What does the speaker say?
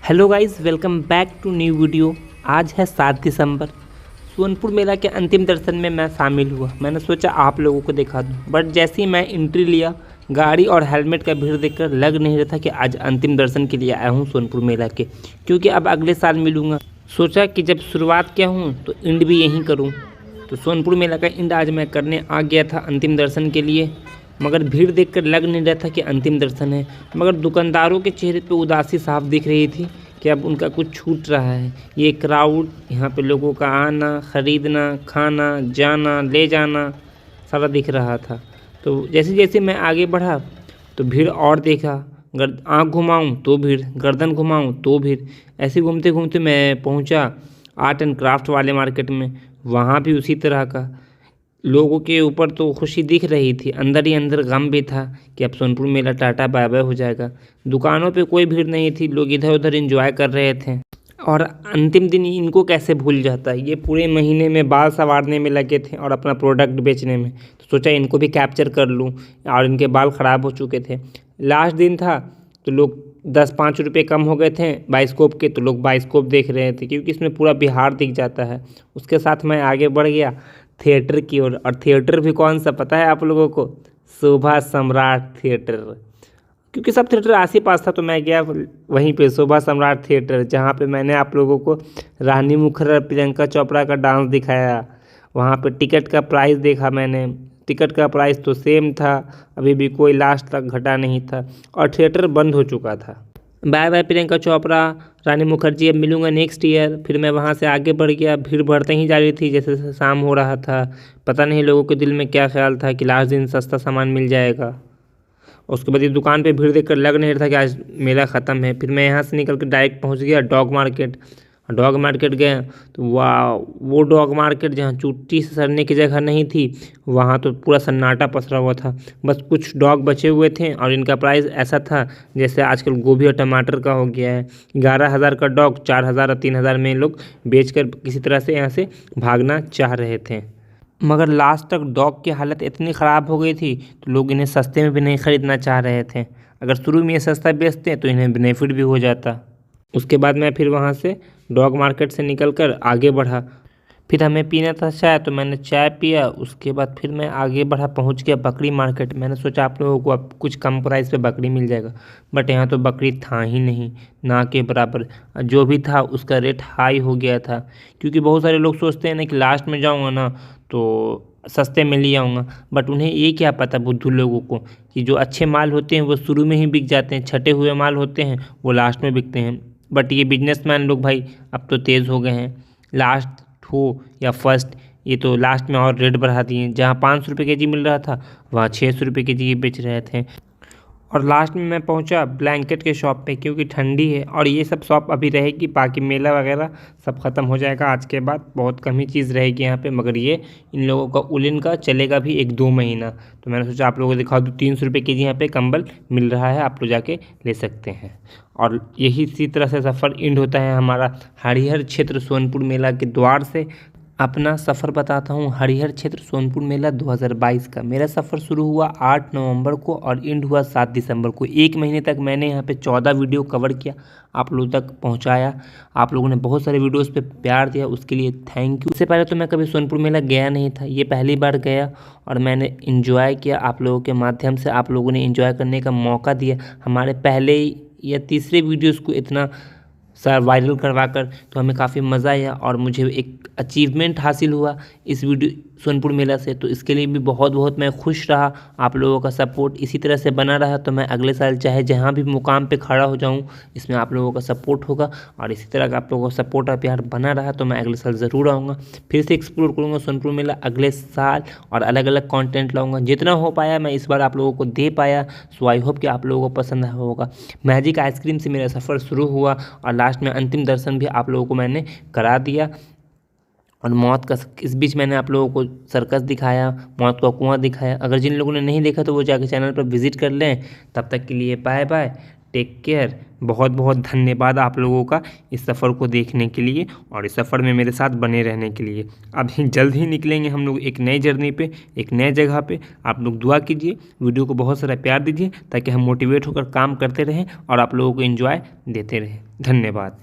Hello guys, welcome back to new video. आज है 7 दिसंबर। सोनपुर मेला के अंतिम दर्शन में मैं शामिल हुआ। मैंने सोचा आप लोगों को दिखा दूं, बट जैसे ही मैं एंट्री लिया, गाड़ी और हेलमेट का भीड़ देखकर लग नहीं रहा था कि आज अंतिम दर्शन के लिए आया हूं सोनपुर मेला के, क्योंकि अब अगले साल मिलूँगा। सोचा कि जब शुरुआत किया हूँ तो एंड भी यहीं करूँ। तो सोनपुर मेला का एंड आज मैं करने आ गया था अंतिम दर्शन के लिए, मगर भीड़ देखकर लग नहीं रहा था कि अंतिम दर्शन है। मगर दुकानदारों के चेहरे पे उदासी साफ दिख रही थी कि अब उनका कुछ छूट रहा है। ये क्राउड, यहाँ पे लोगों का आना, ख़रीदना, खाना, जाना, ले जाना सारा दिख रहा था। तो जैसे जैसे मैं आगे बढ़ा तो भीड़ और देखा। आँख घुमाऊँ तो भीड़, गर्दन घुमाऊँ तो भीड़। ऐसे घूमते घूमते मैं पहुँचा आर्ट एंड क्राफ्ट वाले मार्केट में। वहाँ भी उसी तरह का लोगों के ऊपर तो खुशी दिख रही थी, अंदर ही अंदर गम भी था कि अब सोनपुर मेला टाटा बाय बाय हो जाएगा। दुकानों पे कोई भीड़ नहीं थी, लोग इधर उधर एंजॉय कर रहे थे। और अंतिम दिन इनको कैसे भूल जाता है, ये पूरे महीने में बाल संवारने में लगे थे और अपना प्रोडक्ट बेचने में। तो सोचा इनको भी कैप्चर कर लूँ, और इनके बाल ख़राब हो चुके थे। लास्ट दिन था तो लोग 10-5 रुपये कम हो गए थे बाइस्कोप के, तो लोग बाइस्कोप देख रहे थे, क्योंकि इसमें पूरा बिहार दिख जाता है। उसके साथ मैं आगे बढ़ गया थिएटर की ओर। और थिएटर भी कौन सा पता है आप लोगों को? शोभा सम्राट थिएटर। क्योंकि सब थिएटर आस ही पास था तो मैं गया वहीं पे शोभा सम्राट थिएटर, जहाँ पे मैंने आप लोगों को रानी मुखर्जी, प्रियंका चोपड़ा का डांस दिखाया। वहाँ पे टिकट का प्राइस देखा मैंने। टिकट का प्राइस तो सेम था, अभी भी कोई लास्ट तक घटा नहीं था, और थिएटर बंद हो चुका था। बाय बाय प्रियंका चोपड़ा, रानी मुखर्जी, अब मिलूँगा नेक्स्ट ईयर। फिर मैं वहाँ से आगे बढ़ गया। भीड़ बढ़ते ही जा रही थी जैसे जैसे शाम हो रहा था। पता नहीं लोगों के दिल में क्या ख्याल था कि लास्ट दिन सस्ता सामान मिल जाएगा। उसके बाद ये दुकान पे भीड़ देखकर लग नहीं रहा था कि आज मेला ख़त्म है। फिर मैं यहाँ से निकल कर डायरेक्ट पहुँच गया डॉग मार्केट। डॉग मार्केट गए तो वाह, वो डॉग मार्केट जहाँ चुट्टी से सरने की जगह नहीं थी, वहाँ तो पूरा सन्नाटा पसरा हुआ था। बस कुछ डॉग बचे हुए थे, और इनका प्राइस ऐसा था जैसे आजकल गोभी और टमाटर का हो गया है। 11,000 का डॉग 4,000 और 3,000 में लोग बेचकर किसी तरह से यहाँ से भागना चाह रहे थे। मगर लास्ट तक डॉग की हालत इतनी ख़राब हो गई थी तो लोग इन्हें सस्ते में भी नहीं ख़रीदना चाह रहे थे। अगर शुरू में ये सस्ता बेचते तो इन्हें बेनिफिट भी हो जाता। उसके बाद मैं फिर वहाँ से डॉग मार्केट से निकलकर आगे बढ़ा। फिर हमें पीना था चाय, तो मैंने चाय पिया। उसके बाद फिर मैं आगे बढ़ा, पहुँच गया बकरी मार्केट। मैंने सोचा आप लोगों को अब कुछ कम प्राइस पे बकरी मिल जाएगा, बट यहाँ तो बकरी था ही नहीं, ना के बराबर। जो भी था उसका रेट हाई हो गया था, क्योंकि बहुत सारे लोग सोचते हैं ना कि लास्ट में जाऊँगा ना तो सस्ते में ले आऊँगा, बट उन्हें ये क्या पता बुद्धू लोगों को कि जो अच्छे माल होते हैं वो शुरू में ही बिक जाते हैं, छटे हुए माल होते हैं वो लास्ट में बिकते हैं। बट ये बिजनेसमैन लोग भाई अब तो तेज़ हो गए हैं। लास्ट हो या फर्स्ट, ये तो लास्ट में और रेट बढ़ा दिए। जहाँ 500 रुपये के जी मिल रहा था वहाँ 600 रुपये के जी ये बेच रहे थे। और लास्ट में मैं पहुंचा ब्लैंकेट के शॉप पे, क्योंकि ठंडी है और ये सब शॉप अभी रहेगी। बाकी मेला वगैरह सब ख़त्म हो जाएगा आज के बाद, बहुत कम ही चीज़ रहेगी यहाँ पे। मगर ये इन लोगों का उलिन का चलेगा भी 1-2 महीना। तो मैंने सोचा आप लोगों को दिखा दूँ, 300 रुपये के जी यहाँ पे कंबल मिल रहा है, आप लोग जाके ले सकते हैं। और यही इसी तरह से सफ़र एंड होता है हमारा हरिहर क्षेत्र सोनपुर मेला के द्वार से। अपना सफ़र बताता हूँ हरिहर क्षेत्र सोनपुर मेला 2022 का। मेरा सफ़र शुरू हुआ 8 नवंबर को और एंड हुआ 7 दिसंबर को। 1 महीने तक मैंने यहाँ पे 14 वीडियो कवर किया, आप लोगों तक पहुँचाया। आप लोगों ने बहुत सारे वीडियोस पे प्यार दिया, उसके लिए थैंक यू। इससे पहले तो मैं कभी सोनपुर मेला गया नहीं था, ये पहली बार गया और मैंने इन्जॉय किया। आप लोगों के माध्यम से आप लोगों ने इन्जॉय करने का मौका दिया। हमारे पहले या तीसरे वीडियोज़ को इतना वायरल करवा कर तो हमें काफ़ी मज़ा आया, और मुझे एक अचीवमेंट हासिल हुआ इस वीडियो सोनपुर मेला से। तो इसके लिए भी बहुत बहुत मैं खुश रहा। आप लोगों का सपोर्ट इसी तरह से बना रहा तो मैं अगले साल चाहे जहाँ भी मुकाम पे खड़ा हो जाऊँ, इसमें आप लोगों का सपोर्ट होगा। और इसी तरह का आप लोगों का सपोर्ट और प्यार बना रहा तो मैं अगले साल ज़रूर आऊँगा, फिर से एक्सप्लोर करूँगा सोनपुर मेला अगले साल, और अलग अलग कॉन्टेंट लाऊँगा। जितना हो पाया मैं इस बार आप लोगों को दे पाया। सो आई होप कि आप लोगों को पसंद आया होगा। मैजिक आइसक्रीम से मेरा सफ़र शुरू हुआ और लास्ट में अंतिम दर्शन भी आप लोगों को मैंने करा दिया। और मौत का इस बीच मैंने आप लोगों को सर्कस दिखाया, मौत का कुआं दिखाया। अगर जिन लोगों ने नहीं देखा तो वो जाके चैनल पर विजिट कर लें। तब तक के लिए बाय बाय, टेक केयर, बहुत बहुत धन्यवाद आप लोगों का इस सफ़र को देखने के लिए और इस सफ़र में मेरे साथ बने रहने के लिए। अभी जल्द ही निकलेंगे हम लोग एक नई जर्नी पे, एक नए जगह पे। आप लोग दुआ कीजिए, वीडियो को बहुत सारा प्यार दीजिए ताकि हम मोटिवेट होकर काम करते रहें और आप लोगों को एंजॉय देते रहें। धन्यवाद।